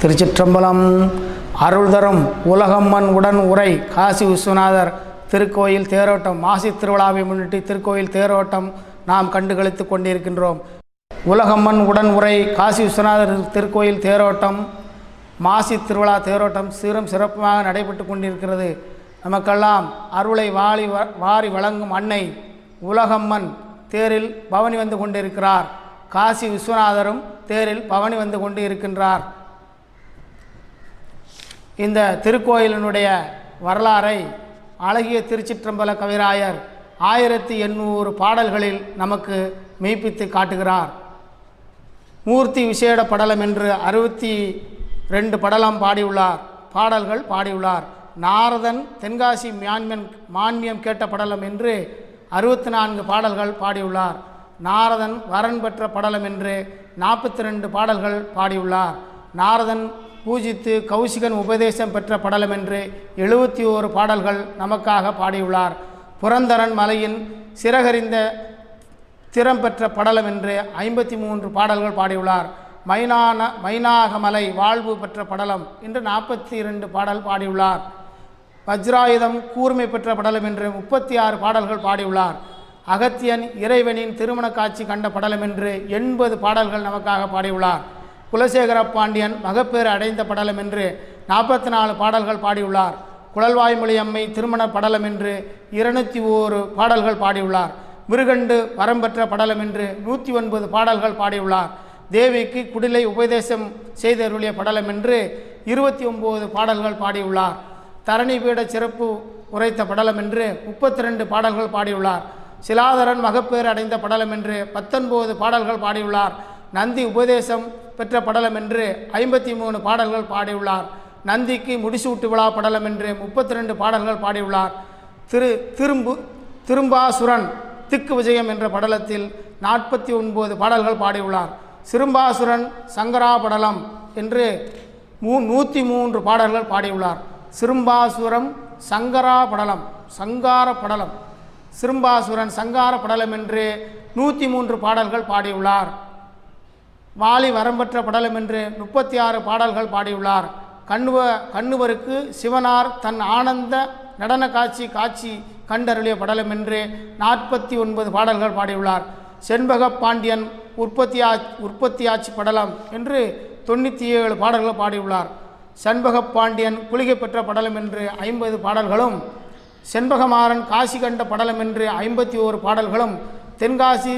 திருச்சிற்றம்பலம். அருள்தரும் உலகம்மன் உடன் உரை காசி விஸ்வநாதர் திருக்கோயில் தேரோட்டம். மாசி திருவிழாவை முன்னிட்டு திருக்கோயில் தேரோட்டம் நாம் கண்டுகளித்து கொண்டிருக்கின்றோம். உலகம்மன் உடன் உரை காசி விஸ்வநாதர் திருக்கோயில் தேரோட்டம், மாசி திருவிழா தேரோட்டம் சிறப்பாக நடைபெற்று கொண்டிருக்கிறது. நமக்கெல்லாம் அருளை வாரி வழங்கும் அன்னை உலகம்மன் தேரில் பவனி வந்து கொண்டிருக்கிறார். காசி விஸ்வநாதரும் தேரில் பவனி வந்து கொண்டு இருக்கின்றார். இந்த திருக்கோயிலினுடைய வரலாறை அழகிய திருச்சிற்றம்பல கவிராயர் 1800 பாடல்களில் நமக்கு மெய்ப்பித்து காட்டுகிறார். மூர்த்தி விசேட படலம் என்று 62 படலம் பாடல்கள் பாடியுள்ளார். நாரதன் தென்காசி மான்மியம் கேட்ட படலம் என்று 64 பாடல்கள் பாடியுள்ளார். நாரதன் வரன் பெற்ற படலம் என்று 42 பாடல்கள் பாடியுள்ளார். நாரதன் பூஜித்து கௌசிகன் உபதேசம் பெற்ற படலம் என்று 71 பாடல்கள் நமக்காக பாடியுள்ளார். புரந்தரன் மலையின் சிறகறிந்த திறம் பெற்ற படலம் என்று 53 பாடல்கள் பாடியுள்ளார். மைனாகமலை வாழ்வு பெற்ற படலம் என்று 42 பாடல் பாடியுள்ளார். வஜ்ராயுதம் கூர்மை பெற்ற படலம் என்று 36 பாடல்கள் பாடியுள்ளார். அகத்தியன் இறைவனின் திருமண காட்சி கண்ட படலம் என்று 80 பாடல்கள் நமக்காக பாடியுள்ளார். குலசேகர பாண்டியன் மகப்பேறு அடைந்த படலம் என்று 44 பாடல்கள் பாடியுள்ளார். குழல்வாய்மொழி அம்மை திருமண படலம் என்று 201 பாடல்கள் பாடியுள்ளார். மிருகண்டு வரம்பெற்ற படலம் என்று 109 பாடல்கள் பாடியுள்ளார். தேவிக்கு குடிலை உபதேசம் செய்தருளிய படலம் என்று 29 பாடல்கள் பாடியுள்ளார். தரணிபீட சிறப்பு உரைத்த படலம் என்று 32 பாடல்கள் பாடியுள்ளார். சிலாதரன் மகப்பேறு அடைந்த படலம் என்று 19 பாடல்கள் பாடியுள்ளார். நந்தி உபதேசம் பெற்ற படலம் என்று 53 பாடல்கள் பாடியுள்ளார். நந்திக்கு முடிசூட்டு விழா படலம் என்று 32 பாடல்கள் பாடியுள்ளார். திரும்பாசுரன் திக்கு விஜயம் என்ற படலத்தில் 49 பாடல்கள் பாடியுள்ளார். சிறும்பாசுரன் சங்கரா படலம் என்று 103 பாடல்கள் பாடியுள்ளார். சிறும்பாசுரம் சங்கரா படலம் சிறும்பாசுரன் சங்கார படலம் என்று 103 பாடல்கள் பாடியுள்ளார். வாலி வரம்பெற்ற படலம் என்று 36 பாடல்கள் பாடியுள்ளார். கண்ணுவருக்கு சிவனார் தன் ஆனந்த நடன காட்சி கண்டருளிய படலம் என்று 49 பாடல்கள் பாடியுள்ளார். செண்பக பாண்டியன் உற்பத்தியாட்சி படலம் என்று 97 பாடல்களை பாடியுள்ளார். செண்பக பாண்டியன் குளிகை பெற்ற படலம் என்று 50 பாடல்களும், செண்பகமாறன் காசி கண்ட படலம் என்று 51 பாடல்களும், தென்காசி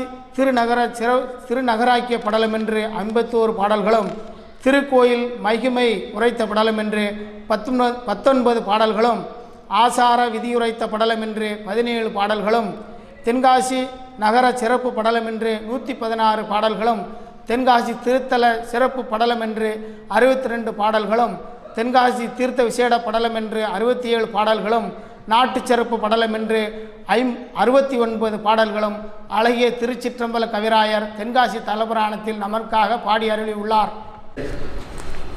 திருநகராக்கிய படலம் என்று 51 பாடல்களும், திருக்கோயில் மகிமை உரைத்த படலம் என்று 19 பாடல்களும், ஆசார விதியுரைத்த படலம் என்று 17 பாடல்களும், தென்காசி நகர சிறப்பு படலம் என்று 116 பாடல்களும், தென்காசி திருத்தல சிறப்பு படலம் என்று 62 பாடல்களும், தென்காசி தீர்த்த விசேட படலம் என்று 67 பாடல்களும், நாட்டு சிறப்பு படலம் என்று 69 பாடல்களும் அழகிய திருச்சிற்றம்பல கவிராயர் தென்காசி தலபுராணத்தில் நமக்காக பாடி அருளியுள்ளார்.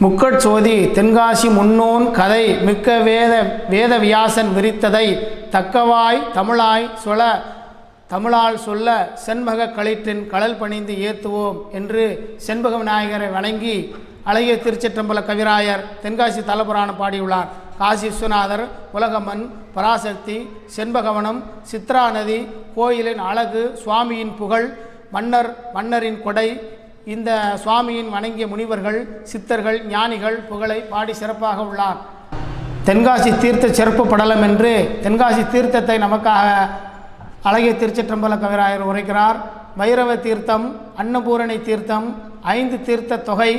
முக்கட்சோதி தென்காசி முன்னோன் கதை மிக்க வேத வியாசன் விரித்ததை தக்கவாய் தமிழால் சொல்ல செண்பக களிற்றின் கடல் பணிந்து ஏத்துவோம் என்று செண்பக விநாயகரை வணங்கி அழகிய திருச்சிற்றம்பல கவிராயர் தென்காசி தலபுராணம் பாடியுள்ளார். காசி விஸ்வநாதர், உலகமன், பராசக்தி, செண்பகவனம், சித்ரா நதி, கோயிலின் அழகு, சுவாமியின் புகழ், மன்னரின் கொடை, இந்த சுவாமியின் வணங்கிய முனிவர்கள், சித்தர்கள், ஞானிகள் புகழை பாடி சிறப்பாக உள்ளார். தென்காசி தீர்த்த சிறப்பு படலம் என்று தென்காசி தீர்த்தத்தை நமக்காக அழகிய திருச்சிற்றம்பல கவிராயர் உரைக்கிறார். பைரவ தீர்த்தம், அன்னபூரணி தீர்த்தம், 5 தீர்த்த தொகை,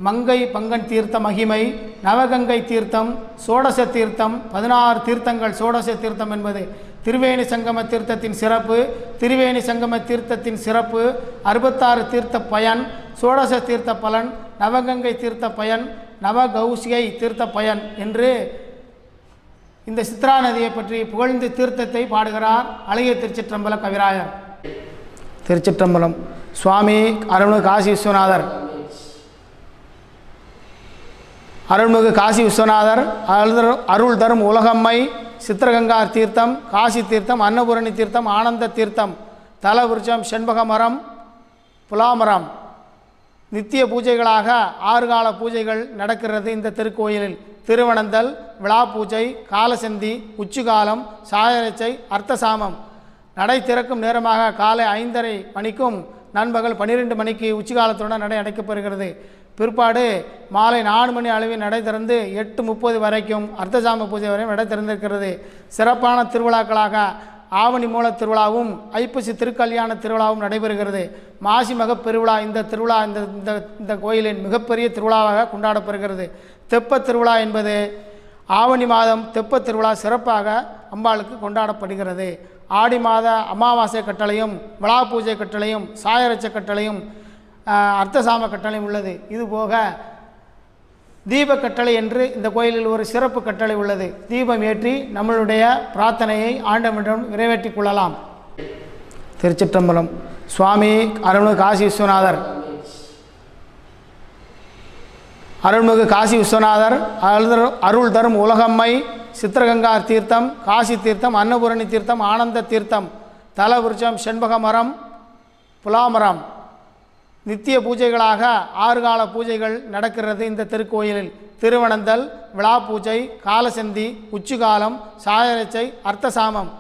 மங்கை பங்கன் தீர்த்த மகிமை, நவகங்கை தீர்த்தம், சோடச தீர்த்தம், 16 தீர்த்தங்கள். சோடச தீர்த்தம் என்பது திருவேணி சங்கம தீர்த்தத்தின் சிறப்பு. திருவேணி சங்கம தீர்த்தத்தின் சிறப்பு 66 தீர்த்த பயன், சோடச தீர்த்த பலன், நவகங்கை தீர்த்த பயன், நவகௌசிகை தீர்த்த பயன் என்று இந்த சித்ரா நதியை பற்றி புகழ்ந்து தீர்த்தத்தை பாடுகிறார் அழகிய திருச்சிற்றம்பல கவிராயர். திருச்சிற்றம்பலம். சுவாமி அருள்மிகு காசி விஸ்வநாதர் அருள்மிகு காசி விஸ்வநாதர் அருள் தரும் உலகம்மை, சித்திரகங்கார் தீர்த்தம், காசி தீர்த்தம், அன்னபூரணி தீர்த்தம், ஆனந்த தீர்த்தம், தல விருட்சம் செண்பகமரம், புலாமரம். நித்திய பூஜைகளாக 6 கால பூஜைகள் நடக்கிறது இந்த திருக்கோயிலில். திருவனந்தல், விழா பூஜை, காலசந்தி, உச்சிகாலம், சாயரச்சை, அர்த்தசாமம். நடை திறக்கும் நேரமாக காலை 5:30 மணிக்கும் நண்பகல் 12 மணிக்கு உச்சிகாலத்துடன் நடை அடைக்கப்படுகிறது. பிற்பாடு மாலை 4 மணி அளவில் நடை திறந்து 8:30 வரைக்கும் அர்த்தசாம பூஜை வரையும் நடை திறந்திருக்கிறது. சிறப்பான திருவிழாக்களாக ஆவணி மூல திருவிழாவும் ஐப்பசி திருக்கல்யாண திருவிழாவும் நடைபெறுகிறது. மாசி மகப் பெருவிழா இந்த திருவிழா இந்த கோயிலின் மிகப்பெரிய திருவிழாவாக கொண்டாடப்படுகிறது. தெப்ப திருவிழா என்பது ஆவணி மாதம் தெப்ப திருவிழா சிறப்பாக அம்பாளுக்கு கொண்டாடப்படுகிறது. ஆடி மாத அமாவாசை கட்டளையும், விழா பூஜை கட்டளையும், சாயரட்ச கட்டளையும், அர்த்தசாம கட்டளையும் உள்ளது. இதுபோக தீப கட்டளை என்று இந்த கோயிலில் ஒரு சிறப்பு கட்டளை உள்ளது. தீபம் ஏற்றி நம்மளுடைய பிரார்த்தனையை ஆண்டவனிடம் நிறைவேற்றிக் கொள்ளலாம். திருச்சிற்றம்பலம். சுவாமி அருள்மிகு காசி விஸ்வநாதர் அருள்மிகு காசி விஸ்வநாதர் அருள் தரும் உலகம்மை, சித்திரகங்கார் தீர்த்தம், காசி தீர்த்தம், அன்னபூரணி தீர்த்தம், ஆனந்த தீர்த்தம், தல விருட்சம் செண்பகமரம், புலாமரம். நித்திய பூஜைகளாக 6 கால பூஜைகள் நடக்கிறது இந்த திருக்கோயிலில். திருவனந்தல், விழா பூஜை, காலசந்தி, உச்சிகாலம், சாயரச்சை, அர்த்தசாமம்.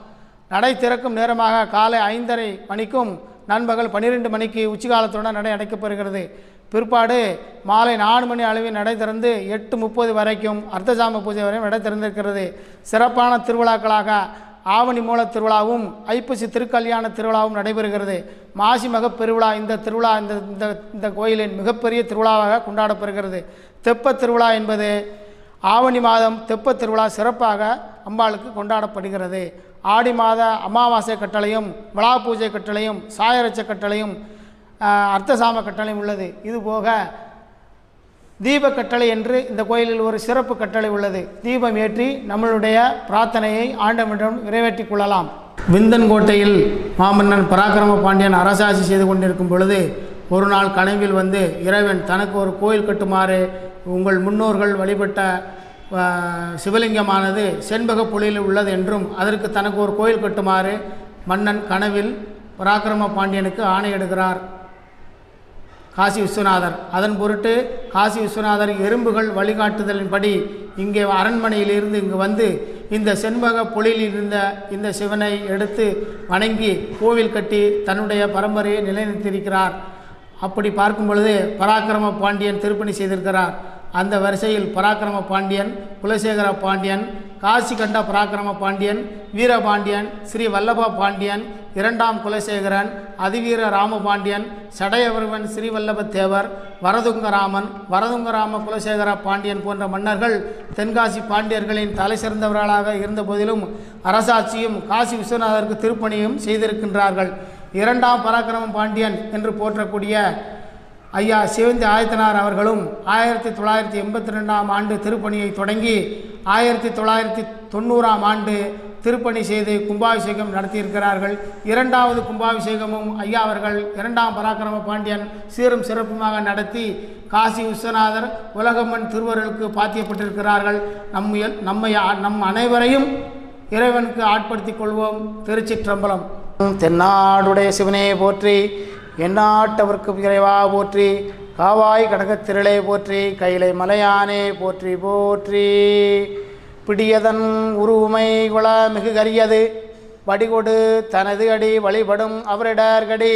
நடை திறக்கும் நேரமாக காலை 5:30 மணிக்கும் நண்பகல் 12 மணிக்கு உச்சிகாலத்துடன் நடை அடைக்கப்படுகிறது. பிற்பாடு மாலை 4 மணி அளவில் நடை திறந்து 8:30 வரைக்கும் அர்த்தசாம பூஜை வரையும் நடை திறந்திருக்கிறது. சிறப்பான திருவிழாக்களாக ஆவணி மூல திருவிழாவும் ஐப்பசி திருக்கல்யாண திருவிழாவும் நடைபெறுகிறது. மாசி மகப் பெருவிழா இந்த திருவிழா இந்த கோயிலின் மிகப்பெரிய திருவிழாவாக கொண்டாடப்படுகிறது. தெப்ப திருவிழா என்பது ஆவணி மாதம் தெப்ப திருவிழா சிறப்பாக அம்பாளுக்கு கொண்டாடப்படுகிறது. ஆடி மாத அமாவாசை கட்டளையும், விழா பூஜை கட்டளையும், சாயரட்ச கட்டளையும், அர்த்தசாம கட்டளையும் உள்ளது. இதுபோக தீப கட்டளை என்று இந்த கோயிலில் ஒரு சிறப்பு கட்டளை உள்ளது. தீபம் ஏற்றி நம்மளுடைய பிரார்த்தனையை ஆண்டவனிடம் நிறைவேற்றிக் கொள்ளலாம். விந்தன்கோட்டையில் மாமன்னன் பராக்கிரம பாண்டியன் அரசாட்சி செய்து கொண்டிருக்கும் பொழுது ஒரு நாள் கனவில் வந்து இறைவன் தனக்கு ஒரு கோயில் கட்டுமாறு, உங்கள் முன்னோர்கள் வழிபட்ட சிவலிங்கமானது செண்பக புலியில் உள்ளது என்றும் அதற்கு தனக்கு ஒரு கோயில் கட்டுமாறு மன்னன் கனவில் பராக்கிரம பாண்டியனுக்கு ஆணையிடுகிறார் காசி விஸ்வநாதர். அதன் பொருட்டு காசி விஸ்வநாதர் எறும்புகள் வழிகாட்டுதலின்படி இங்கே அரண்மனையிலிருந்து இங்கு வந்து இந்த செண்பக பொழியில் இருந்த இந்த சிவனை எடுத்து வணங்கி கோவில் கட்டி தன்னுடைய பரம்பரையை நிலைநிறுத்தியிருக்கிறார். அப்படி பார்க்கும் பொழுது பராக்கிரம பாண்டியன் திருப்பணி செய்திருக்கிறார். அந்த வரிசையில் பராக்கிரம பாண்டியன், குலசேகர பாண்டியன், காசி கண்ட பராக்கிரம பாண்டியன், வீரபாண்டியன், ஸ்ரீ வல்லப பாண்டியன், இரண்டாம் குலசேகரன், அதிவீர ராமபாண்டியன், சடையவர்வன், ஸ்ரீவல்லப தேவர், வரதுங்கராமன், வரதுங்கராம குலசேகர பாண்டியன் போன்ற மன்னர்கள் தென்காசி பாண்டியர்களின் தலை சிறந்தவர்களாக இருந்த போதிலும் அரசாட்சியும் காசி விஸ்வநாதருக்கு திருப்பணியும் செய்திருக்கின்றார்கள். இரண்டாம் பராக்கிரம பாண்டியன் என்று போற்றக்கூடிய ஐயா சிவந்தி ஆயத்தனார் அவர்களும் 1982ஆம் ஆண்டு திருப்பணியை தொடங்கி 1990ஆம் ஆண்டு திருப்பணி செய்து கும்பாபிஷேகம் நடத்தியிருக்கிறார்கள். இரண்டாவது கும்பாபிஷேகமும் ஐயா அவர்கள் இரண்டாம் பராக்கிரம பாண்டியன் சீரும் சிறப்புமாக நடத்தி காசி விஸ்வநாதர் உலகம்மன் திருவருளுக்கு பாத்தியப்பட்டிருக்கிறார்கள். நம் அனைவரையும் இறைவனுக்கு ஆட்படுத்திக் கொள்வோம். திருச்சிற்றம்பலம். தென்னாடுடைய சிவனே போற்றி, எந்நாட்டவர்க்கும் இறைவா போற்றி, காவாய் கடகத்திரளே போற்றி, கைலை மலையானே போற்றி போற்றி. பிடியதன் உருவுமை குள மிகு கரியது வடிகொடு தனது அடி வழிபடும் அவரிடர்கடி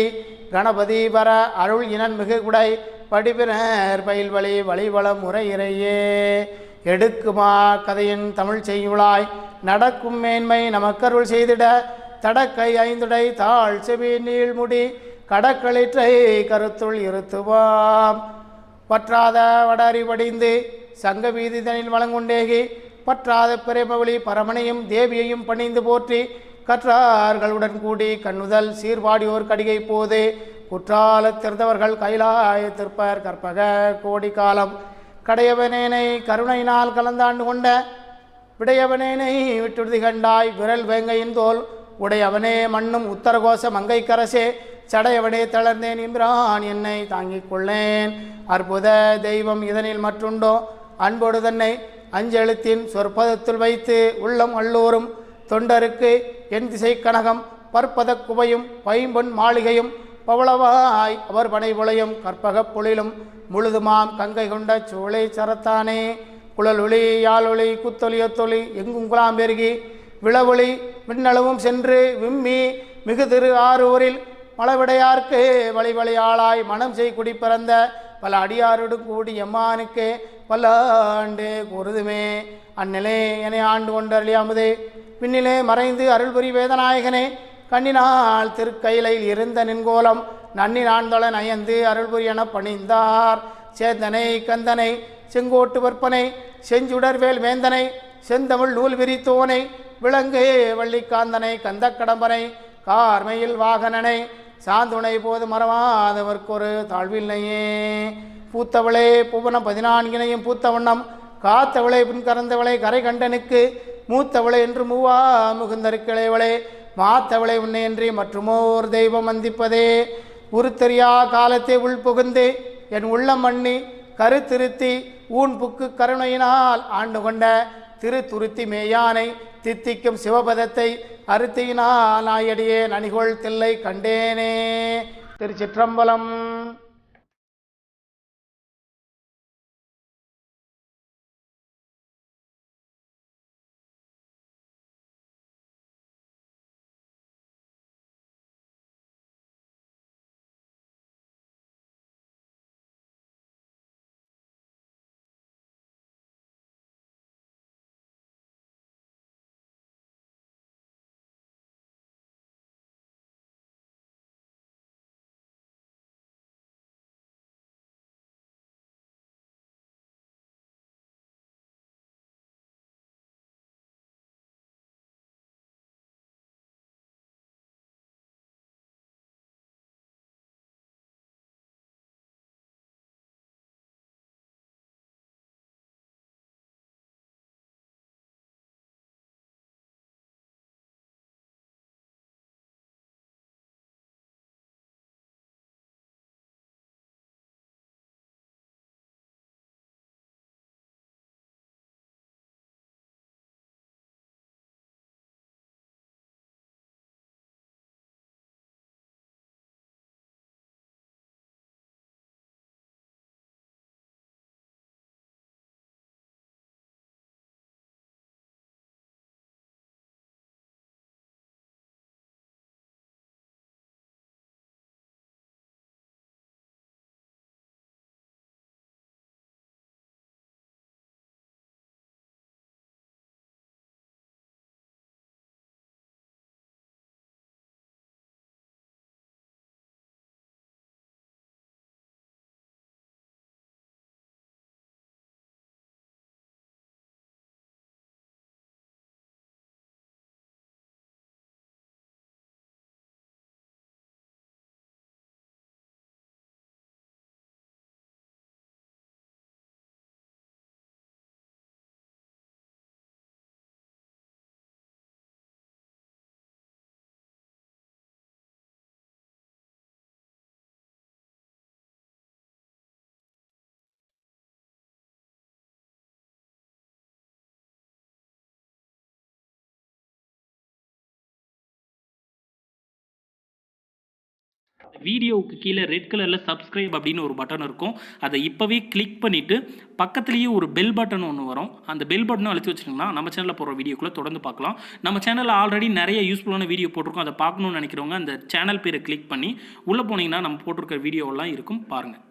கணபதி பர அருள் இனன் மிகு குடை படிப்பினர் பயில் வழி வழிவளம் முறை இறையே. எடுக்குமா கதையின் தமிழ் செய்யுளாய் நடக்கும் மேன்மை நமக்கருள் செய்திட தடக்கை ஐந்துடை தாழ் செவி நீள்முடி கடக்களிற்றை கருத்துள் இருத்துவாம். பற்றாத வடறி வடிந்து சங்க வீதிதனில் வளங்கொண்டேகி பற்றாத பிரேமவழி பரமனையும் தேவியையும் பணிந்து போற்றி கற்றார்களுடன் கூடி கண்ணுதல் சீர்வாடியோர் கடிகை போது குற்றால திறந்தவர்கள் கைலாயத்திற்பர் கற்பக கோடி காலம் கடையவனேனை கருணையினால் கலந்தாண்டு கொண்ட விடையவனேனை விட்டுறுதி கண்டாய் விரல் வேங்கையின் தோல் உடையவனே மண்ணும் உத்தரகோச மங்கைக்கரசே சடையவனே தளர்ந்தேன் இம்ரான் என்னை தாங்கிக் கொள்ளேன். அற்புத தெய்வம் இதனில் மற்றுண்டோ அன்போடு தன்னை அஞ்செழுத்தின் சொற்பதத்தில் வைத்து உள்ளம் அல்லோரும் தொண்டருக்கு என் திசை கனகம் பற்பத குவையும் பைம்பொன் மாளிகையும் பவளவாய் அவர் பனை புலையும் கற்பகப் பொழிலும் முழுதுமாம் கங்கை கொண்ட சோலை சரத்தானே. குழலொளி யாழொளி குத்தொலியத்தொலி எங்கும் குலாம் பெருகி விளவொளி விண்ணளவும் சென்று விம்மி மிகு திரு ஆரூரில் மலவிடையார்க்கு வழி வழியாளாய் மனம் செய் குடி பிறந்த பல அடியாரோடு கூடி எம்மானுக்கு பல்லாண்டு கூறுதுமே. அந்நிலே என்னை ஆண்டு கொண்டு அமுதே பின்னிலே மறைந்து அருள்புரி வேதநாயகனே கண்ணினால் திருக்கையிலையில் இருந்த நின்கோலம் நன்னி நான்தொழ நயந்து அருள்புரி என பணிந்தார். சேந்தனை கந்தனை செங்கோட்டு வற்பனை செஞ்சுடர்வேல் வேந்தனை செந்தமிழ் நூல் விரித்தோனை விலங்கு வள்ளிக்காந்தனை கந்த கடம்பனை கார்மையில் வாகனனை சாந்துணை போது மறவாதவர்க்கொரு தாழ்வில்லையே. பூத்தவளே புவனம் 14 பூத்த வண்ணம் காத்தவளை பின் கறந்தவளை கரை கண்டனுக்கு மூத்தவளை என்று மூவா முகுந்தருக்கிளைவளே மாத்தவளை உன்னையன்றி மற்றுமோர் தெய்வம் வந்திப்பதே. உருத்தெரியா காலத்தை உள்புகுந்து என் உள்ளம் மண்ணி கருத்திருத்தி ஊன் புக்கு கருணையினால் ஆண்டு கொண்ட திரு துருத்தி மேயானை தித்திக்கும் சிவபதத்தை அறுத்தியினால் நாயடியே நனிகொள் தில்லை கண்டேனே. திருச்சிற்றம்பலம். வீடியோவுக்கு கீழே ரெட் கலரில் சப்ஸ்கிரைப் அப்படின்னு ஒரு பட்டன் இருக்கும். அதை இப்போவே கிளிக் பண்ணிவிட்டு பக்கத்துலேயே ஒரு பெல் பட்டன் ஒன்று வரும். அந்த பெல் பட்டனும் அழுத்தி வச்சிட்டிங்கன்னா நம்ம சேனலில் போடுற வீடியோக்குள்ளே தொடர்ந்து பார்க்கலாம். நம்ம சேனலில் ஆல்ரெடி நிறைய யூஸ்ஃபுல்லான வீடியோ போட்டிருக்கோம். அதை பார்க்கணும்னு நினைக்கிறவங்க அந்த சேனல் பேரை கிளிக் பண்ணி உள்ளே போனீங்கன்னா நம்ம போட்டிருக்கிற வீடியோவெல்லாம் இருக்கும், பாருங்கள்.